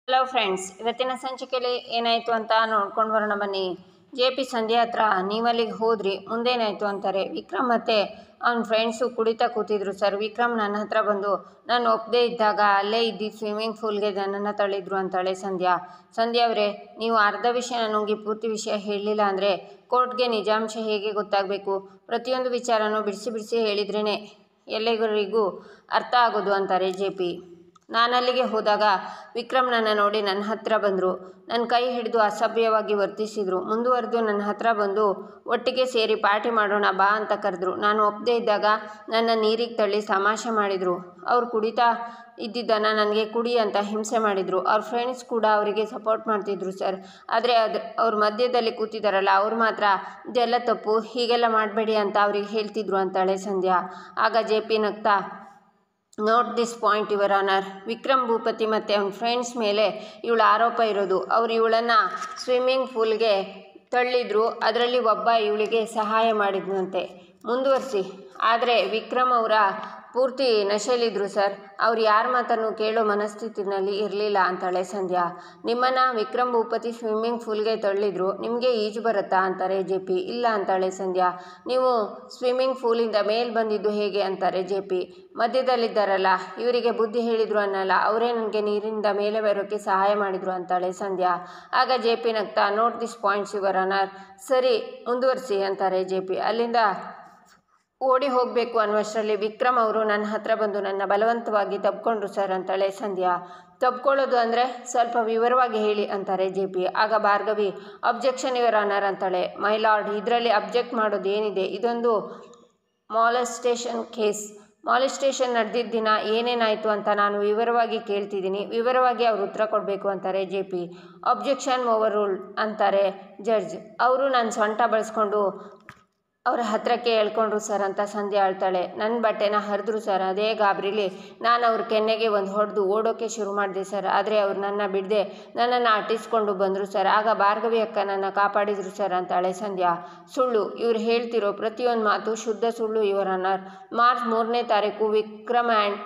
Hello friends, ಇವತ್ತಿನ ಸಂಚಿಕೆಯಲ್ಲಿ ಏನಾಯಿತು ಅಂತ ನೋಡ್ಕೊಂಡು ಬರೋಣ ಬನ್ನಿ. JP ಸಂಧ್ಯಾ ಹತ್ರ ನೀವಲ್ಲಿಗೆ ಹೋದ್ರಿ, ಮುಂದೇನಾಯಿತು ಅಂತಾರೆ. ವಿಕ್ರಮ್ ಮತ್ತು ಅವ್ನ ಫ್ರೆಂಡ್ಸು ಕುಡಿತಾ ಕೂತಿದ್ರು ಸರ್. ವಿಕ್ರಮ್ ನನ್ನ ಹತ್ರ ಬಂದು ನಾನು ಒಪ್ಪದೇ ಇದ್ದಾಗ ಅಲ್ಲೇ ಇದ್ದಿದ್ದು ಸ್ವಿಮ್ಮಿಂಗ್ ಪೂಲ್ಗೆ ನನ್ನನ್ನು ತಳ್ಳಿದ್ರು ಅಂತಾಳೆ ಸಂಧ್ಯಾ. ಸಂಧ್ಯಾ ಅವರೇ, ನೀವು ಅರ್ಧ ವಿಷಯ ನನಗೆ ಪೂರ್ತಿ ವಿಷಯ ಹೇಳಲಿಲ್ಲ ಅಂದರೆ ಕೋರ್ಟ್ಗೆ ನಿಜಾಂಶ ಹೇಗೆ ಗೊತ್ತಾಗಬೇಕು? ಪ್ರತಿಯೊಂದು ವಿಚಾರನೂ ಬಿಡಿಸಿ ಬಿಡಿಸಿ ಹೇಳಿದ್ರೇ ಎಲ್ಲರಿಗೂ ಅರ್ಥ ಆಗೋದು ಅಂತಾರೆ JP. ನಾನಲ್ಲಿಗೆ ಹೋದಾಗ ವಿಕ್ರಮ್ ನನ್ನ ನೋಡಿ ನನ್ನ ಹತ್ರ ಬಂದರು. ನನ್ನ ಕೈ ಹಿಡಿದು ಅಸಭ್ಯವಾಗಿ ವರ್ತಿಸಿದರು. ಮುಂದುವರೆದು ನನ್ನ ಹತ್ರ ಬಂದು ಒಟ್ಟಿಗೆ ಸೇರಿ ಪಾರ್ಟಿ ಮಾಡೋಣ ಬಾ ಅಂತ ಕರೆದ್ರು. ನಾನು ಒಪ್ಪದೇ ಇದ್ದಾಗ ನನ್ನ ನೀರಿಗೆ ತಳ್ಳಿ ತಮಾಷೆ ಮಾಡಿದರು. ಅವ್ರು ಕುಡಿತಾ ಇದ್ದಿದ್ದನ್ನು ನನಗೆ ಕುಡಿ ಅಂತ ಹಿಂಸೆ ಮಾಡಿದರು. ಅವ್ರ ಫ್ರೆಂಡ್ಸ್ ಕೂಡ ಅವರಿಗೆ ಸಪೋರ್ಟ್ ಮಾಡ್ತಿದ್ರು ಸರ್. ಆದರೆ ಅವ್ರ ಮಧ್ಯದಲ್ಲಿ ಕೂತಿದ್ದಾರಲ್ಲ, ಅವ್ರು ಮಾತ್ರ ಇದೆಲ್ಲ ತಪ್ಪು, ಹೀಗೆಲ್ಲ ಮಾಡಬೇಡಿ ಅಂತ ಅವ್ರಿಗೆ ಹೇಳ್ತಿದ್ರು ಅಂತಾಳೆ ಸಂಧ್ಯಾ. ಆಗ JP ನಗ್ತಾ, note this point your honour. Vikram Bhupathi ಮತ್ತು ಅವನ ಫ್ರೆಂಡ್ಸ್ ಮೇಲೆ ಇವಳ ಆರೋಪ ಇರೋದು. ಅವರು ಇವಳನ್ನು ಸ್ವಿಮ್ಮಿಂಗ್ ಪೂಲ್ಗೆ ತಳ್ಳಿದ್ರು, ಅದರಲ್ಲಿ ಒಬ್ಬ ಇವಳಿಗೆ ಸಹಾಯ ಮಾಡಿದ್ನಂತೆ. ಮುಂದುವರಿಸಿ. ಆದರೆ ವಿಕ್ರಮ್ ಅವರ ಪೂರ್ತಿ ನಶೆಯಲ್ಲಿದ್ದರು ಸರ್. ಅವ್ರು ಯಾರ ಮಾತನ್ನು ಕೇಳೋ ಮನಸ್ಥಿತಿನಲ್ಲಿ ಇರಲಿಲ್ಲ ಅಂತಾಳೆ ಸಂಧ್ಯಾ. ನಿಮ್ಮನ್ನು ವಿಕ್ರಮ್ ಭೂಪತಿ ಸ್ವಿಮ್ಮಿಂಗ್ ಪೂಲ್ಗೆ ತಳ್ಳಿದ್ರು, ನಿಮಗೆ ಈಜು ಬರುತ್ತಾ ಅಂತಾರೆ JP. ಇಲ್ಲ ಅಂತಾಳೆ ಸಂಧ್ಯಾ. ನೀವು ಸ್ವಿಮ್ಮಿಂಗ್ ಪೂಲಿಂದ ಮೇಲೆ ಬಂದಿದ್ದು ಹೇಗೆ ಅಂತಾರೆ JP. ಮಧ್ಯದಲ್ಲಿದ್ದಾರಲ್ಲ, ಇವರಿಗೆ ಬುದ್ಧಿ ಹೇಳಿದ್ರು ಅನ್ನಲ್ಲ, ಅವರೇ ನನಗೆ ನೀರಿನಿಂದ ಮೇಲೆ ಬರೋಕ್ಕೆ ಸಹಾಯ ಮಾಡಿದರು ಅಂತಾಳೆ ಸಂಧ್ಯಾ. ಆಗ JP ನಗ್ತಾ, note this points your honour. ಸರಿ, ಮುಂದುವರಿಸಿ ಅಂತಾರೆ JP. ಅಲ್ಲಿಂದ ಓಡಿ ಹೋಗಬೇಕು ಅನ್ನುವಷ್ಟರಲ್ಲಿ ವಿಕ್ರಮ್ ಅವರು ನನ್ನ ಹತ್ರ ಬಂದು ನನ್ನ ಬಲವಂತವಾಗಿ ತಬ್ಕೊಂಡ್ರು ಸರ್ ಅಂತಾಳೆ ಸಂಧ್ಯಾ. ತಬ್ಕೊಳ್ಳೋದು ಅಂದರೆ ಸ್ವಲ್ಪ ವಿವರವಾಗಿ ಹೇಳಿ ಅಂತಾರೆ JP. ಆಗ ಭಾರ್ಗವಿ, ಅಬ್ಜೆಕ್ಷನ್ ಯುವರ್ ಆನರ್ ಅಂತಾಳೆ. ಮೈ ಲಾರ್ಡ್, ಇದರಲ್ಲಿ ಅಬ್ಜೆಕ್ಟ್ ಮಾಡೋದು ಏನಿದೆ? ಇದೊಂದು ಮಾಲೆಸ್ಟೇಷನ್ ಕೇಸ್. ಮಾಲೆಸ್ಟೇಷನ್ ನಡೆದಿದ್ದ ದಿನ ಏನೇನಾಯಿತು ಅಂತ ನಾನು ವಿವರವಾಗಿ ಕೇಳ್ತಿದ್ದೀನಿ, ವಿವರವಾಗಿ ಅವರು ಉತ್ತರ ಕೊಡಬೇಕು ಅಂತಾರೆ JP. ಅಬ್ಜೆಕ್ಷನ್ ಓವರ್ ರೂಲ್ಡ್ ಅಂತಾರೆ ಜಡ್ಜ್. ಅವರು ನನ್ನ ಸೊಂಟ ಬಳಸ್ಕೊಂಡು ಅವರ ಹತ್ರಕ್ಕೆ ಹೇಳ್ಕೊಂಡ್ರು ಸರ್ ಅಂತ ಸಂಧ್ಯಾ ಹೇಳ್ತಾಳೆ. ನನ್ನ ಬಟ್ಟೆನ ಹರಿದ್ರು ಸರ್. ಅದೇ ಗಾಬರಿಲಿ ನಾನು ಅವ್ರ ಕೆನ್ನೆಗೆ ಒಂದು ಹೊಡೆದು ಓಡೋಕ್ಕೆ ಶುರು ಮಾಡಿದೆ ಸರ್. ಆದರೆ ಅವ್ರು ನನ್ನ ಬಿಡದೆ ನನ್ನನ್ನು ಅಟ್ಟಿಸ್ಕೊಂಡು ಬಂದರು ಸರ್. ಆಗ ಭಾರ್ಗವಿ ಅಕ್ಕ ನನ್ನ ಕಾಪಾಡಿದ್ರು ಸರ್ ಅಂತಾಳೆ ಸಂಧ್ಯಾ. ಸುಳ್ಳು. ಇವ್ರು ಹೇಳ್ತಿರೋ ಪ್ರತಿಯೊಂದು ಮಾತು ಶುದ್ಧ ಸುಳ್ಳು ಯುವರ್ ಆನರ್. ಮಾರ್ಚ್ 3ನೇ ತಾರೀಕು ವಿಕ್ರಮ್ ಆ್ಯಂಡ್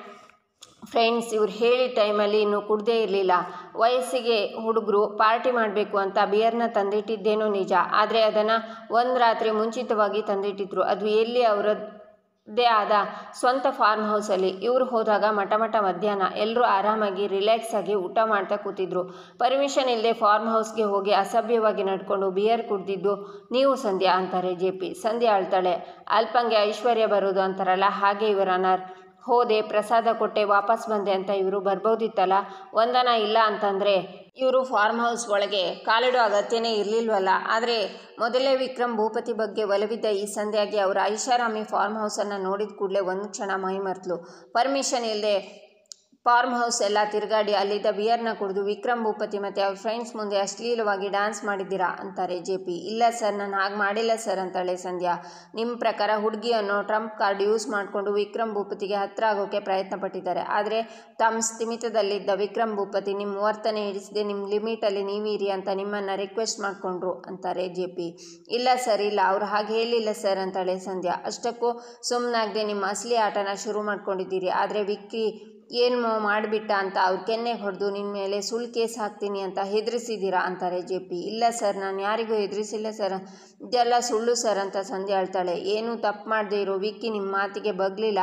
ಫ್ರೆಂಡ್ಸ್ ಇವ್ರು ಹೇಳಿದ ಟೈಮಲ್ಲಿ ಇನ್ನೂ ಕುಡ್ದೇ ಇರಲಿಲ್ಲ. ವಯಸ್ಸಿಗೆ ಹುಡುಗರು ಪಾರ್ಟಿ ಮಾಡಬೇಕು ಅಂತ ಬಿಯರ್ನ ತಂದಿಟ್ಟಿದ್ದೇನೋ ನಿಜ, ಆದರೆ ಅದನ್ನು ಒಂದು ರಾತ್ರಿ ಮುಂಚಿತವಾಗಿ ತಂದಿಟ್ಟಿದ್ರು. ಅದು ಎಲ್ಲಿ? ಅವರದ್ದೇ ಆದ ಸ್ವಂತ ಫಾರ್ಮ್ ಹೌಸಲ್ಲಿ. ಇವರು ಹೋದಾಗ ಮಠ ಮಧ್ಯಾಹ್ನ ಎಲ್ಲರೂ ಆರಾಮಾಗಿ ರಿಲ್ಯಾಕ್ಸ್ ಆಗಿ ಊಟ ಮಾಡ್ತಾ ಕೂತಿದ್ರು. ಪರ್ಮಿಷನ್ ಇಲ್ಲದೆ ಫಾರ್ಮ್ ಹೌಸ್ಗೆ ಹೋಗಿ ಅಸಭ್ಯವಾಗಿ ನಡ್ಕೊಂಡು ಬಿಯರ್ ಕುಡ್ದಿದ್ದು ನೀವು ಸಂಧ್ಯಾ ಅಂತಾರೆ JP. ಸಂಧ್ಯಾ ಹೇಳ್ತಾಳೆ, ಅಲ್ಪಂಗೆ ಐಶ್ವರ್ಯ ಬರೋದು ಅಂತಾರಲ್ಲ, ಹಾಗೆ ಯುವರ್ ಆನರ್. ಹೋದೆ, ಪ್ರಸಾದ ಕೊಟ್ಟೆ, ವಾಪಸ್ ಬಂದೆ ಅಂತ ಇವರು ಬರ್ಬೋದಿತ್ತಲ್ಲ. ಒಂದನ ಇಲ್ಲ ಅಂತಂದರೆ ಇವರು ಫಾರ್ಮ್ ಹೌಸ್ ಒಳಗೆ ಕಾಲಿಡೋ ಅಗತ್ಯನೇ ಇರಲಿಲ್ವಲ್ಲ. ಆದರೆ ಮೊದಲೇ ವಿಕ್ರಮ್ ಭೂಪತಿ ಬಗ್ಗೆ ಒಲವಿದ್ದ ಈ ಸಂಧ್ಯಾಗೆ ಅವರ ಐಷಾರಾಮಿ ಫಾರ್ಮ್ ಹೌಸನ್ನು ನೋಡಿದ ಕೂಡಲೇ ಒಂದು ಕ್ಷಣ ಮೈ ಮರೆತಳು. ಪರ್ಮಿಷನ್ ಇಲ್ಲದೆ ಫಾರ್ಮ್ ಹೌಸ್ ಎಲ್ಲ ತಿರುಗಾಡಿ ಅಲ್ಲಿದ್ದ ಬಿಯರ್ನ ಕುಡಿದು ವಿಕ್ರಮ್ ಭೂಪತಿ ಮತ್ತು ಅವ್ರ ಫ್ರೆಂಡ್ಸ್ ಮುಂದೆ ಅಶ್ಲೀಲವಾಗಿ ಡ್ಯಾನ್ಸ್ ಮಾಡಿದ್ದೀರಾ ಅಂತಾರೆ JP. ಇಲ್ಲ ಸರ್, ನಾನು ಹಾಗೆ ಮಾಡಿಲ್ಲ ಸರ್ ಅಂತಾಳೆ ಸಂಧ್ಯಾ. ನಿಮ್ಮ ಪ್ರಕಾರ ಹುಡುಗಿ ಅನ್ನೋ ಟ್ರಂಪ್ ಕಾರ್ಡ್ ಯೂಸ್ ಮಾಡಿಕೊಂಡು ವಿಕ್ರಮ್ ಭೂಪತಿಗೆ ಹತ್ತಿರ ಆಗೋಕ್ಕೆ ಪ್ರಯತ್ನ ಪಟ್ಟಿದ್ದಾರೆ. ಆದರೆ ತಮ್ಮ ಸ್ಥಿಮಿತದಲ್ಲಿದ್ದ ವಿಕ್ರಮ್ ಭೂಪತಿ ನಿಮ್ಮ ವರ್ತನೆ ಹಿಡಿಸದೆ ನಿಮ್ಮ ಲಿಮಿಟಲ್ಲಿ ನೀವಿರಿ ಅಂತ ನಿಮ್ಮನ್ನು ರಿಕ್ವೆಸ್ಟ್ ಮಾಡಿಕೊಂಡ್ರು ಅಂತಾರೆ JP. ಇಲ್ಲ ಸರ್, ಇಲ್ಲ, ಅವ್ರು ಹಾಗೆ ಹೇಳಿಲ್ಲ ಸರ್ ಅಂತಾಳೆ ಸಂಧ್ಯಾ. ಅಷ್ಟಕ್ಕೂ ಸುಮ್ಮನಾಗದೆ ನಿಮ್ಮ ಅಸಲಿ ಆಟನ ಶುರು ಮಾಡ್ಕೊಂಡಿದ್ದೀರಿ. ಆದರೆ ವಿಕ್ಕಿ ಏನು ಮಾಡಿಬಿಟ್ಟ ಅಂತ ಅವ್ರ ಕೆನ್ನೆಗೆ ಹೊಡೆದು ನಿನ್ನ ಮೇಲೆ ಸುಳ್ಳು ಕೇಸ್ ಹಾಕ್ತೀನಿ ಅಂತ ಹೆದರಿಸಿದ್ದೀರಾ ಅಂತಾರೆ JP. ಇಲ್ಲ ಸರ್, ನಾನು ಯಾರಿಗೂ ಹೆದರಿಸಿಲ್ಲ ಸರ್, ಇದೆಲ್ಲ ಸುಳ್ಳು ಸರ್ ಅಂತ ಸಂಧ್ಯಾ ಹೇಳ್ತಾಳೆ. ಏನೂ ತಪ್ಪು ಮಾಡದೇ ಇರೋ ವಿಕ್ಕಿ ನಿಮ್ಮ ಮಾತಿಗೆ ಬಗ್ಲಿಲ್ಲ,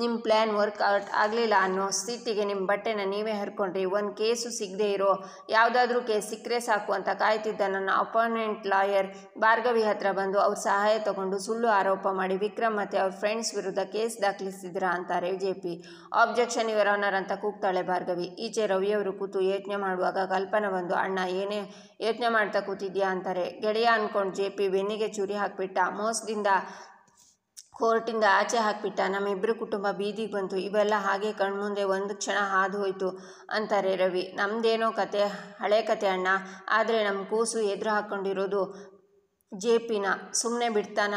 ನಿಮ್ಮ ಪ್ಲ್ಯಾನ್ ವರ್ಕ್ಔಟ್ ಆಗಲಿಲ್ಲ ಅನ್ನೋ ಸ್ಥಿತಿಗೆ ನಿಮ್ಮ ಬಟ್ಟೆನ ನೀವೇ ಹರ್ಕೊಂಡ್ರಿ. ಒಂದು ಕೇಸು ಸಿಗದೇ ಇರೋ ಯಾವುದಾದ್ರೂ ಕೇಸ್ ಸಿಕ್ಕರೆ ಸಾಕು ಅಂತ ಕಾಯ್ತಿದ್ದ ನನ್ನ ಅಪೋನೆಂಟ್ ಲಾಯರ್ ಭಾರ್ಗವಿ ಹತ್ರ ಬಂದು ಅವ್ರ ಸಹಾಯ ತಗೊಂಡು ಸುಳ್ಳು ಆರೋಪ ಮಾಡಿ ವಿಕ್ರಮ್ ಮತ್ತು ಅವ್ರ ಫ್ರೆಂಡ್ಸ್ ವಿರುದ್ಧ ಕೇಸ್ ದಾಖಲಿಸಿದ್ದೀರಾ ಅಂತಾರೆ JP. ಆಬ್ಜೆಕ್ಷನ್ ಯುವರ್ ಆನರ್ ಅಂತ ಕೂಗ್ತಾಳೆ ಭಾರ್ಗವಿ. ಈಚೆ ರವಿಯವರು ಕೂತು ಯೋಚನೆ ಮಾಡುವಾಗ ಕಲ್ಪನಾ ಬಂದು, ಅಣ್ಣ ಏನೇ ಯೋಚನೆ ಮಾಡ್ತಾ ಕೂತಿದ್ಯಾ ಅಂತಾರೆ. ಗೆಳೆಯ ಅಂದ್ಕೊಂಡು JP ಬೆನ್ನಿಗೆ ಚೂರಿ ಹಾಕಿಬಿಟ್ಟ, ಮೋಸದಿಂದ ಕೋರ್ಟಿಂದ ಆಚೆ ಹಾಕಿಬಿಟ್ಟ, ನಮ್ಮಿಬ್ಬರು ಕುಟುಂಬ ಬೀದಿಗೆ ಬಂತು. ಇವೆಲ್ಲ ಹಾಗೆ ಕಣ್ಮುಂದೆ ಒಂದು ಕ್ಷಣ ಹಾದು ಹೋಯ್ತು ಅಂತಾರೆ ರವಿ. ನಮ್ಮದೇನೋ ಕತೆ ಹಳೆ ಕತೆ ಅಣ್ಣ, ಆದರೆ ನಮ್ಮ ಕೂಸು ಎದುರು ಹಾಕ್ಕೊಂಡಿರೋದು JPನ. ಸುಮ್ಮನೆ ಬಿಡ್ತಾನ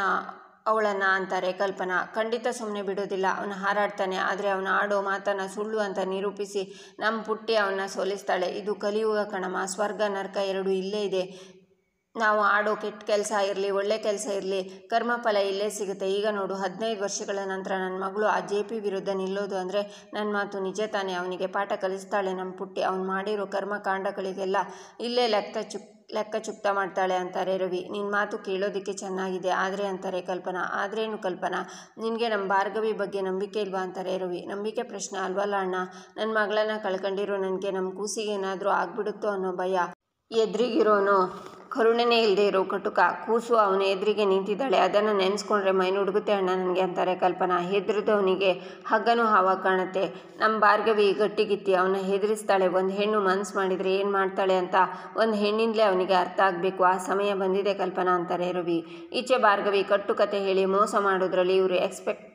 ಅವಳನ್ನು ಅಂತಾರೆ ಕಲ್ಪನಾ. ಖಂಡಿತ ಸುಮ್ಮನೆ ಬಿಡೋದಿಲ್ಲ, ಅವನು ಹಾರಾಡ್ತಾನೆ. ಆದರೆ ಅವನು ಆಡೋ ಮಾತನ್ನು ಸುಳ್ಳು ಅಂತ ನಿರೂಪಿಸಿ ನಮ್ಮ ಪುಟ್ಟಿ ಅವನ್ನ ಸೋಲಿಸ್ತಾಳೆ. ಇದು ಕಲಿಯುಗ ಕಣಮ್ಮ, ಸ್ವರ್ಗ ನರಕ ಎರಡೂ ಇಲ್ಲೇ ಇದೆ. ನಾವು ಆಡೋ ಕೆಟ್ಟ ಕೆಲಸ ಇರಲಿ ಒಳ್ಳೆ ಕೆಲಸ ಇರಲಿ ಕರ್ಮಫಲ ಇಲ್ಲೇ ಸಿಗುತ್ತೆ. ಈಗ ನೋಡು 15 ವರ್ಷಗಳ ನಂತರ ನನ್ನ ಮಗಳು ಆ JP ವಿರುದ್ಧ ನಿಲ್ಲೋದು ಅಂದರೆ ನನ್ನ ಮಾತು ನಿಜ ತಾನೇ. ಅವನಿಗೆ ಪಾಠ ಕಲಿಸ್ತಾಳೆ ನಮ್ಮ ಪುಟ್ಟಿ. ಅವನು ಮಾಡಿರೋ ಕರ್ಮಕಾಂಡಗಳಿಗೆಲ್ಲ ಇಲ್ಲೇ ಲೆಕ್ಕ ಚುಕ್ತಾ ಮಾಡ್ತಾಳೆ ಅಂತಾರೆ ರವಿ. ನಿನ್ನ ಮಾತು ಕೇಳೋದಕ್ಕೆ ಚೆನ್ನಾಗಿದೆ ಆದರೆ ಅಂತಾರೆ ಕಲ್ಪನಾ. ಆದ್ರೇನು ಕಲ್ಪನಾ, ನಿನಗೆ ನಮ್ಮ ಭಾರ್ಗವಿ ಬಗ್ಗೆ ನಂಬಿಕೆ ಇಲ್ವಾ ಅಂತಾರೆ ರವಿ. ನಂಬಿಕೆ ಪ್ರಶ್ನೆ ಅಲ್ವಲ್ಲ ಅಣ್ಣ, ನನ್ನ ಮಗಳನ್ನ ಕಳ್ಕೊಂಡಿರೋ ನನಗೆ ನಮ್ಮ ಕೂಸಿಗೆ ಏನಾದರೂ ಆಗ್ಬಿಡುತ್ತೋ ಅನ್ನೋ ಭಯ. ಎದುರಿಗಿರೋನು ಕರುಣೆನೇ ಇಲ್ಲದೆ ಇರೋ ಕಟುಕ. ಕೂಸು ಅವನ ಎದುರಿಗೆ ನಿಂತಿದ್ದಾಳೆ, ಅದನ್ನು ನೆನೆಸ್ಕೊಂಡ್ರೆ ಮೈ ನುಡುಗುತ್ತೆ ಅಣ್ಣ ನನಗೆ ಅಂತಾರೆ ಕಲ್ಪನಾ. ಹೆದರಿದವನಿಗೆ ಹಗ್ಗನೂ ಹಾವ ಕಾಣುತ್ತೆ. ನಮ್ಮ ಭಾರ್ಗವಿ ಗಟ್ಟಿಗಿತ್ತಿ ಅವನ್ನ ಹೆದರಿಸ್ತಾಳೆ. ಒಂದು ಹೆಣ್ಣು ಮನ್ಸು ಮಾಡಿದರೆ ಏನು ಮಾಡ್ತಾಳೆ ಅಂತ ಒಂದು ಹೆಣ್ಣಿಂದಲೇ ಅವನಿಗೆ ಅರ್ಥ ಆಗಬೇಕು. ಆ ಸಮಯ ಬಂದಿದೆ ಕಲ್ಪನಾ ಅಂತಾರೆ ರವಿ. ಈಚೆ ಭಾರ್ಗವಿ ಕಟ್ಟುಕತೆ ಹೇಳಿ ಮೋಸ ಮಾಡೋದ್ರಲ್ಲಿ ಇವರು ಎಕ್ಸ್ಪರ್ಟ್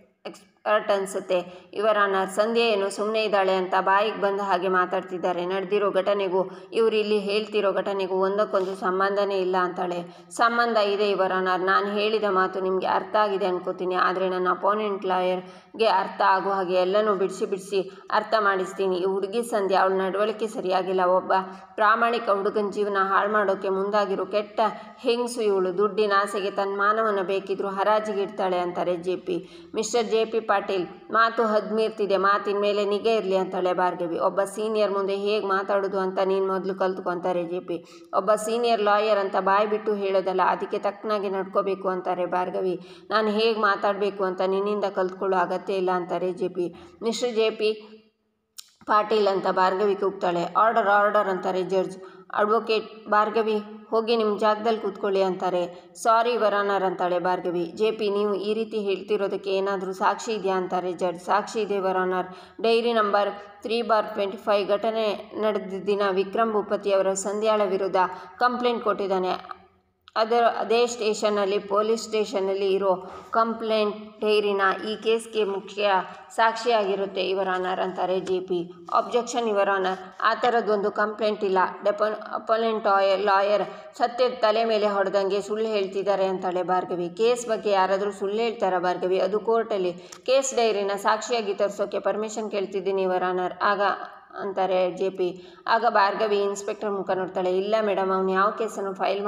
ಅನ್ಸುತ್ತೆ. ಇವರ ಸಂಧ್ಯೆ ಏನು ಸುಮ್ಮನೆ ಇದ್ದಾಳೆ ಅಂತ ಬಾಯಿಗೆ ಬಂದ ಹಾಗೆ ಮಾತಾಡ್ತಿದ್ದಾರೆ. ನಡೆದಿರೋ ಘಟನೆಗೂ ಇವರು ಇಲ್ಲಿ ಹೇಳ್ತಿರೋ ಘಟನೆಗೂ ಒಂದಕ್ಕೊಂದು ಸಂಬಂಧನೇ ಇಲ್ಲ ಅಂತಾಳೆ. ಸಂಬಂಧ ಇದೆ ಇವರ ನಾನು ಹೇಳಿದ ಮಾತು ನಿಮಗೆ ಅರ್ಥ ಆಗಿದೆ ಅನ್ಕೋತೀನಿ. ಆದರೆ ನನ್ನ ಅಪೋನೆಂಟ್ ಲಾಯರ್ಗೆ ಅರ್ಥ ಆಗೋ ಹಾಗೆ ಎಲ್ಲನೂ ಬಿಡಿಸಿ ಅರ್ಥ ಮಾಡಿಸ್ತೀನಿ. ಈ ಹುಡುಗಿ ಸಂಧ್ಯೆ ಅವಳ ನಡವಳಿಕೆ ಸರಿಯಾಗಿಲ್ಲ. ಒಬ್ಬ ಪ್ರಾಮಾಣಿಕ ಹುಡುಗನ ಜೀವನ ಹಾಳು ಮಾಡೋಕ್ಕೆ ಮುಂದಾಗಿರೋ ಕೆಟ್ಟ ಹೆಂಗಸು ಇವಳು. ದುಡ್ಡಿನ ಆಸೆಗೆ ತನ್ನ ಮಾನವನ್ನು ಬೇಕಿದ್ರೂ ಹರಾಜಿಗೆ ಇಡ್ತಾಳೆ ಅಂತಾರೆ JP. ಮಿಸ್ಟರ್ JP ಪಾಟೀಲ್, ಮಾತು ಹದ್ಮೀರ್ತಿದೆ, ಮಾತಿನ ಮೇಲೆ ನಿಗೆ ಇರಲಿ ಅಂತಾಳೆ ಭಾರ್ಗವಿ. ಒಬ್ಬ ಸೀನಿಯರ್ ಮುಂದೆ ಹೇಗೆ ಮಾತಾಡೋದು ಅಂತ ನೀನು ಮೊದಲು ಕಲ್ತ್ಕೊಂತಾರೆ JP. ಒಬ್ಬ ಸೀನಿಯರ್ ಲಾಯರ್ ಅಂತ ಬಾಯಿ ಬಿಟ್ಟು ಹೇಳೋದಲ್ಲ, ಅದಕ್ಕೆ ತಕ್ಕನಾಗಿ ನಡ್ಕೋಬೇಕು ಅಂತಾರೆ ಭಾರ್ಗವಿ. ನಾನು ಹೇಗೆ ಮಾತಾಡಬೇಕು ಅಂತ ನಿನ್ನಿಂದ ಕಲ್ತ್ಕೊಳ್ಳೋ ಅಗತ್ಯ ಇಲ್ಲ ಅಂತಾರೆ JP. ಮಿಸ್ಟರ್ JP ಪಾಟೀಲ್ ಅಂತ ಭಾರ್ಗವಿ ಕೂಗ್ತಾಳೆ. ಆರ್ಡರ್ ಅಂತಾರೆ ಜಡ್ಜ್. ಅಡ್ವೊಕೇಟ್ ಭಾರ್ಗವಿ, ಹೋಗಿ ನಿಮ್ಮ ಜಾಗದಲ್ಲಿ ಕೂತ್ಕೊಳ್ಳಿ ಅಂತಾರೆ. ಸಾರಿ ಯುವರ್ ಆನರ್ ಅಂತಾಳೆ ಭಾರ್ಗವಿ. JP, ನೀವು ಈ ರೀತಿ ಹೇಳ್ತಿರೋದಕ್ಕೆ ಏನಾದರೂ ಸಾಕ್ಷಿ ಇದೆಯಾ ಅಂತಾರೆ ಜಡ್ಜ್. ಸಾಕ್ಷಿ ಇದೆ ಯುವರ್ ಆನರ್. ಡೈರಿ ನಂಬರ್ 3/25 ಘಟನೆ ನಡೆದ ದಿನ ವಿಕ್ರಮ್ ಭೂಪತಿಯವರ ಸಂಧ್ಯಾಳ ವಿರುದ್ಧ ಕಂಪ್ಲೇಂಟ್ ಕೊಟ್ಟಿದ್ದಾನೆ. ಅದೇ ಸ್ಟೇಷನ್ನಲ್ಲಿ ಪೊಲೀಸ್ ಸ್ಟೇಷನ್ನಲ್ಲಿ ಇರೋ ಕಂಪ್ಲೇಂಟ್ ಡೈರಿನ ಈ ಕೇಸ್ಗೆ ಮುಖ್ಯ ಸಾಕ್ಷಿಯಾಗಿರುತ್ತೆ ಯುವರ್ ಆನರ್ ಅಂತಾರೆ JP. ಅಬ್ಜೆಕ್ಷನ್ ಯುವರ್ ಆನರ್, ಆ ಥರದ್ದೊಂದು ಕಂಪ್ಲೇಂಟ್ ಇಲ್ಲ. ಅಪೋನೆಂಟ್ ಲಾಯರ್ ಸತ್ಯದ ತಲೆ ಮೇಲೆ ಹೊಡೆದಂಗೆ ಸುಳ್ಳು ಹೇಳ್ತಿದ್ದಾರೆ ಅಂತಾಳೆ ಭಾರ್ಗವಿ. ಕೇಸ್ ಬಗ್ಗೆ ಯಾರಾದರೂ ಸುಳ್ಳು ಹೇಳ್ತಾರಾ ಭಾರ್ಗವಿ? ಅದು ಕೋರ್ಟಲ್ಲಿ. ಕೇಸ್ ಡೈರಿನ ಸಾಕ್ಷಿಯಾಗಿ ತರಿಸೋಕ್ಕೆ ಪರ್ಮಿಷನ್ ಕೇಳ್ತಿದ್ದೀನಿ ಯುವರ್ ಆನರ್ ಅಂತಾರೆ JP. ಆಗ ಭಾರ್ಗವಿ ಇನ್ಸ್ಪೆಕ್ಟರ್ ಮುಖ ನೋಡ್ತಾಳೆ. ಇಲ್ಲ ಮೇಡಮ್, ಅವನು ಯಾವ ಕೇಸನ್ನು ಫೈಲ್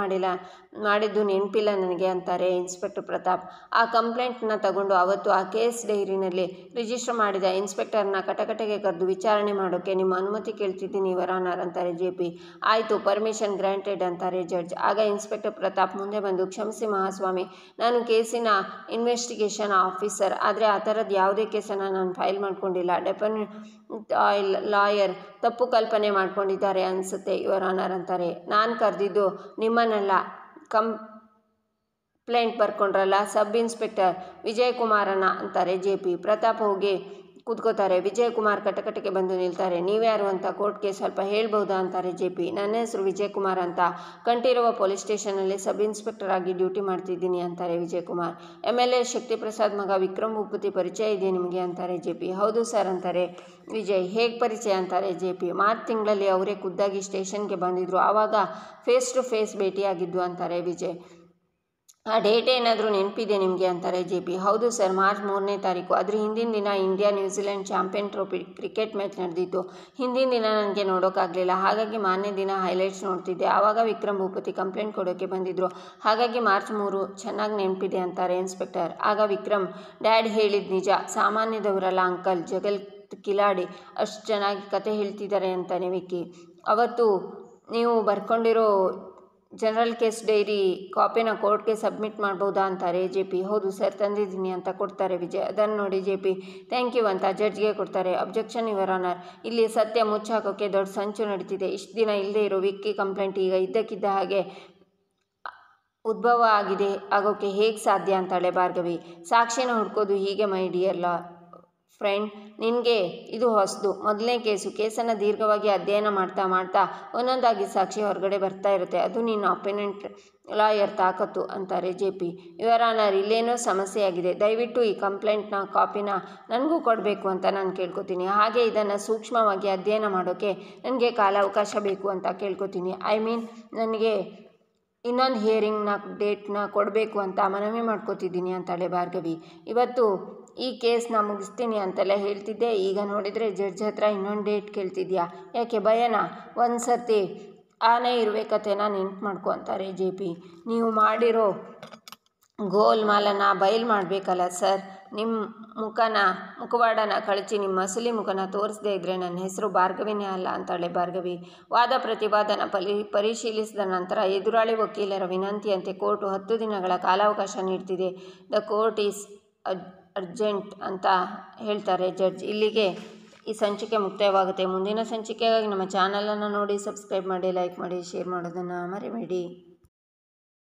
ಮಾಡಿದ್ದು ನೆನಪಿಲ್ಲ ನನಗೆ ಅಂತಾರೆ ಇನ್ಸ್ಪೆಕ್ಟರ್ ಪ್ರತಾಪ್. ಆ ಕಂಪ್ಲೇಂಟ್ನ ತಗೊಂಡು ಅವತ್ತು ಆ ಕೇಸ್ ಡೈರಿನಲ್ಲಿ ರಿಜಿಸ್ಟರ್ ಮಾಡಿದ ಇನ್ಸ್ಪೆಕ್ಟರ್ನ ಕಟಕಟೆಗೆ ಕರೆದು ವಿಚಾರಣೆ ಮಾಡೋಕ್ಕೆ ನಿಮ್ಮ ಅನುಮತಿ ಕೇಳ್ತಿದ್ದೀನಿ ಯುವರ್ ಆನರ್ ಅಂತಾರೆ JP. ಆಯಿತು, ಪರ್ಮಿಷನ್ ಗ್ರಾಂಟೆಡ್ ಅಂತಾರೆ ಜಡ್ಜ್. ಆಗ ಇನ್ಸ್ಪೆಕ್ಟರ್ ಪ್ರತಾಪ್ ಮುಂದೆ ಬಂದು, ಕ್ಷಮಿಸಿ ಮಹಾಸ್ವಾಮಿ, ನಾನು ಕೇಸಿನ ಇನ್ವೆಸ್ಟಿಗೇಷನ್ ಆಫೀಸರ್, ಆದರೆ ಆ ಥರದ್ದು ಯಾವುದೇ ಕೇಸನ್ನು ನಾನು ಫೈಲ್ ಮಾಡ್ಕೊಂಡಿಲ್ಲ. ಲಾಯರ್ ತಪ್ಪು ಕಲ್ಪನೆ ಮಾಡ್ಕೊಂಡಿದ್ದಾರೆ ಅನಿಸುತ್ತೆ ಯುವರ್ ಆನರ್ ಅಂತಾರೆ. ನಾನು ಕರೆದಿದ್ದು ನಿಮ್ಮನ್ನೆಲ್ಲ, ಕಂಪ್ಲೇಂಟ್ ಬರ್ಕೊಂಡ್ರಲ್ಲ ಸಬ್ ಇನ್ಸ್ಪೆಕ್ಟರ್ ವಿಜಯಕುಮಾರನ ಅಂತಾರೆ JP. ಪ್ರತಾಪ್ ಹೋಗಿ ಕೂತ್ಕೋತಾರೆ. ವಿಜಯಕುಮಾರ್ ಕಟಕಟೆಗೆ ಬಂದು ನಿಲ್ತಾರೆ. ನೀವ್ಯಾರು ಅಂತ ಕೋರ್ಟ್ಗೆ ಸ್ವಲ್ಪ ಹೇಳ್ಬೋದಾ ಅಂತಾರೆ JP. ನನ್ನ ಹೆಸರು ವಿಜಯಕುಮಾರ್ ಅಂತ, ಕಂಠೀರವ ಪೊಲೀಸ್ ಸ್ಟೇಷನಲ್ಲಿ ಸಬ್ ಇನ್ಸ್ಪೆಕ್ಟರ್ ಆಗಿ ಡ್ಯೂಟಿ ಮಾಡ್ತಿದ್ದೀನಿ ಅಂತಾರೆ ವಿಜಯಕುಮಾರ್. MLA ಶಕ್ತಿಪ್ರಸಾದ್ ಮಗ ವಿಕ್ರಮ್ ಭೂಪತಿ ಪರಿಚಯ ಇದೆ ನಿಮಗೆ ಅಂತಾರೆ JP. ಹೌದು ಸರ್ ಅಂತಾರೆ ವಿಜಯ್. ಹೇಗೆ ಪರಿಚಯ ಅಂತಾರೆ JP. ಮಾರ್ಚ್ ತಿಂಗಳಲ್ಲಿ ಅವರೇ ಖುದ್ದಾಗಿ ಸ್ಟೇಷನ್ಗೆ ಬಂದಿದ್ರು, ಆವಾಗ ಫೇಸ್ ಟು ಫೇಸ್ ಭೇಟಿಯಾಗಿದ್ದು ಅಂತಾರೆ ವಿಜಯ್. ಆ ಡೇಟ್ ಏನಾದರೂ ನೆನಪಿದೆ ನಿಮಗೆ ಅಂತಾರೆ JP. ಹೌದು ಸರ್, ಮಾರ್ಚ್ 3ನೇ ತಾರೀಕು. ಅದ್ರ ಹಿಂದಿನ ದಿನ India New Zealand champion trophy cricket match ನಡೆದಿತ್ತು. ಹಿಂದಿನ ದಿನ ನನಗೆ ನೋಡೋಕ್ಕಾಗಲಿಲ್ಲ, ಹಾಗಾಗಿ ಮಾರನೇ ದಿನ ಹೈಲೈಟ್ಸ್ ನೋಡ್ತಿದ್ದೆ. ಆವಾಗ ವಿಕ್ರಮ್ ಭೂಪತಿ ಕಂಪ್ಲೇಂಟ್ ಕೊಡೋಕ್ಕೆ ಬಂದಿದ್ದರು, ಹಾಗಾಗಿ ಮಾರ್ಚ್ 3 ಚೆನ್ನಾಗಿ ನೆನಪಿದೆ ಅಂತಾರೆ ಇನ್ಸ್ಪೆಕ್ಟರ್. ಆಗ ವಿಕ್ರಮ್, ಡ್ಯಾಡ್ ಹೇಳಿದ ನಿಜ, ಸಾಮಾನ್ಯದವರಲ್ಲ ಅಂಕಲ್, ಜಗತ್ ಕಿಲಾಡಿ, ಅಷ್ಟು ಚೆನ್ನಾಗಿ ಕತೆ ಹೇಳ್ತಿದ್ದಾರೆ ಅಂತಾನೆ ವಿಕ್ಕಿ. ಅವತ್ತು ನೀವು ಬರ್ಕೊಂಡಿರೋ ಜನರಲ್ ಕೇಸ್ ಡೈರಿ ಕಾಪಿನ ಕೋರ್ಟ್ಗೆ ಸಬ್ಮಿಟ್ ಮಾಡ್ಬೋದಾ ಅಂತಾರೆ JP. ಹೌದು ಸರ್, ತಂದಿದ್ದೀನಿ ಅಂತ ಕೊಡ್ತಾರೆ ವಿಜಯ್. ಅದನ್ನು ನೋಡಿ JP ಥ್ಯಾಂಕ್ ಯು ಅಂತ ಜಡ್ಜ್ಗೆ ಕೊಡ್ತಾರೆ. ಅಬ್ಜೆಕ್ಷನ್ ಯುವರ್ ಆನರ್, ಇಲ್ಲಿ ಸತ್ಯ ಮುಚ್ಚಾಕೋಕ್ಕೆ ದೊಡ್ಡ ಸಂಚು ನಡೀತಿದೆ. ಇಷ್ಟು ದಿನ ಇಲ್ಲದೆ ಇರೋ ವಿಕ್ಕಿ ಕಂಪ್ಲೇಂಟ್ ಈಗ ಇದ್ದಕ್ಕಿದ್ದ ಹಾಗೆ ಉದ್ಭವ ಆಗೋಕ್ಕೆ ಹೇಗೆ ಸಾಧ್ಯ ಅಂತಾಳೆ ಭಾರ್ಗವಿ. ಸಾಕ್ಷಿನ ಹುಡ್ಕೋದು ಹೀಗೆ ಮೈ ಡಿಯರ್ ಫ್ರೆಂಡ್, ನಿನಗೆ ಇದು ಹೊಸದು. ಮೊದಲನೇ ಕೇಸನ್ನು ದೀರ್ಘವಾಗಿ ಅಧ್ಯಯನ ಮಾಡ್ತಾ ಒಂದೊಂದಾಗಿ ಸಾಕ್ಷಿ ಹೊರಗಡೆ ಬರ್ತಾ ಇರುತ್ತೆ. ಅದು ನಿನ್ನ ಅಪೋನೆಂಟ್ ಲಾಯರ್ ತಾಕತ್ತು ಅಂತಾರೆ JP. ಯುವರ್ ಆನರ್, ಇಲ್ಲೇನೋ ಸಮಸ್ಯೆಯಾಗಿದೆ. ದಯವಿಟ್ಟು ಈ ಕಂಪ್ಲೇಂಟ್ನ ಕಾಪಿನ ನನಗೂ ಕೊಡಬೇಕು ಅಂತ ನಾನು ಕೇಳ್ಕೊತೀನಿ. ಹಾಗೆ ಇದನ್ನು ಸೂಕ್ಷ್ಮವಾಗಿ ಅಧ್ಯಯನ ಮಾಡೋಕ್ಕೆ ನನಗೆ ಕಾಲಾವಕಾಶ ಬೇಕು ಅಂತ ಕೇಳ್ಕೊತೀನಿ. ನನಗೆ ಇನ್ನೊಂದು ಹಿಯರಿಂಗ್ನ ಡೇಟ್ನ ಕೊಡಬೇಕು ಅಂತ ಮನವಿ ಮಾಡ್ಕೋತಿದ್ದೀನಿ ಅಂತಾಳೆ ಭಾರ್ಗವಿ. ಇವತ್ತು ಈ ಕೇಸ್ನ ಮುಗಿಸ್ತೀನಿ ಅಂತೆಲ್ಲ ಹೇಳ್ತಿದ್ದೆ, ಈಗ ನೋಡಿದರೆ ಜಡ್ಜ್ ಹತ್ರ ಇನ್ನೊಂದು ಡೇಟ್ ಕೇಳ್ತಿದ್ಯಾ? ಯಾಕೆ ಭಯನಾ? ಒಂದು ಸರ್ತಿ ಆನೆ ಇರುವೆ ಕಥೆನ ನೆನ್ಪು ಮಾಡ್ಕೊ ಅಂತಾರೆ JP. ನೀವು ಮಾಡಿರೋ ಗೋಲ್ಮಾಲನ್ನು ಬಯಲು ಮಾಡಬೇಕಲ್ಲ ಸರ್. ನಿಮ್ಮ ಮುಖವಾಡನ ಕಳಚಿ ನಿಮ್ಮ ಅಸಲಿ ಮುಖನ ತೋರಿಸದೇ ಇದ್ದರೆ ನನ್ನ ಹೆಸರು ಭಾರ್ಗವಿನೇ ಅಲ್ಲ ಅಂತಾಳೆ ಭಾರ್ಗವಿ. ವಾದ ಪ್ರತಿವಾದನ ಪರಿಶೀಲಿಸಿದ ನಂತರ ಎದುರಾಳಿ ವಕೀಲರ ವಿನಂತಿಯಂತೆ ಕೋರ್ಟು 10 ದಿನಗಳ ಕಾಲಾವಕಾಶ ನೀಡ್ತಿದೆ. ದ ಕೋರ್ಟ್ ಈಸ್ ಅರ್ಜೆಂಟ್ ಅಂತ ಹೇಳ್ತಾರೆ ಜಡ್ಜ್. ಇಲ್ಲಿಗೆ ಈ ಸಂಚಿಕೆ ಮುಕ್ತಾಯವಾಗುತ್ತೆ. ಮುಂದಿನ ಸಂಚಿಕೆಗಾಗಿ ನಮ್ಮ ಚಾನಲನ್ನು ನೋಡಿ, ಸಬ್ಸ್ಕ್ರೈಬ್ ಮಾಡಿ, ಲೈಕ್ ಮಾಡಿ, ಶೇರ್ ಮಾಡೋದನ್ನು ಮರಿಬೇಡಿ.